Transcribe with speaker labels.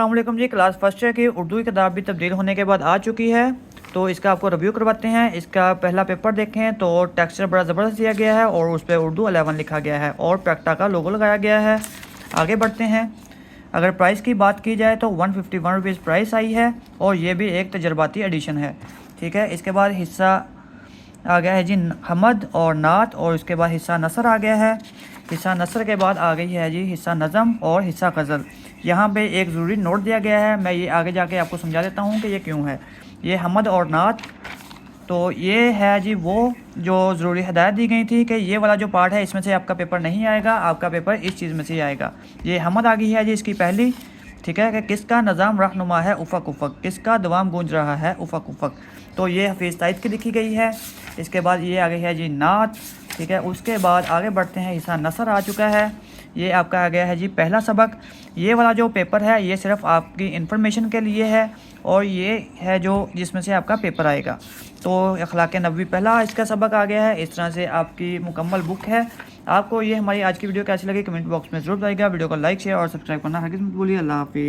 Speaker 1: अस्सलाम वालेकुम जी। Class first year की उर्दू की किताब भी तब्दील होने के बाद आ चुकी है, तो इसका आपको रिव्यू करवाते हैं। इसका पहला पेपर देखें तो टेक्सचर बड़ा ज़बरदस्त दिया गया है और उस पर उर्दू 11 लिखा गया है और पैक्टा का लोगो लगाया गया है। आगे बढ़ते हैं। अगर प्राइस की बात की जाए तो 151 रुपीज़ प्राइस आई है और ये भी एक तजर्बाती एडिशन है। ठीक है, इसके बाद हिस्सा आ गया है जी हमद और नात, और इसके बाद हिस्सा नसर आ गया है। हिस्सा नसर के बाद आ गई है जी हिस्सा नज़म और हिस्सा गज़ल। यहाँ पे एक ज़रूरी नोट दिया गया है, मैं ये आगे जाके आपको समझा देता हूँ कि ये क्यों है। ये हमद और नात, तो ये है जी वो जो ज़रूरी हिदायत दी गई थी कि ये वाला जो पार्ट है इसमें से आपका पेपर नहीं आएगा, आपका पेपर इस चीज़ में से ही आएगा। ये हमद आ गई है जी इसकी पहली। ठीक है, कि किसका निज़ाम रहनुमा है उफ़क उफ़क, किसका दवाम गूंज रहा है उफ़क उफ़क, तो ये हफीज़ सईद की लिखी गई है। इसके बाद ये आ गई है जी नात। ठीक है, उसके बाद आगे बढ़ते हैं। हिस्सा नसर आ चुका है, ये आपका आ गया है जी पहला सबक। ये वाला जो पेपर है ये सिर्फ आपकी इन्फॉर्मेशन के लिए है और ये है जो जिसमें से आपका पेपर आएगा। तो अखलाक नबवी पहला इसका सबक आ गया है। इस तरह से आपकी मुकम्मल बुक है। आपको ये हमारी आज की वीडियो कैसी लगी कमेंट बॉक्स में ज़रूर बताइएगा। वीडियो को लाइक शेयर और सब्सक्राइब करना हरगिज़ मत भूलिए। अल्लाह हाफिज़।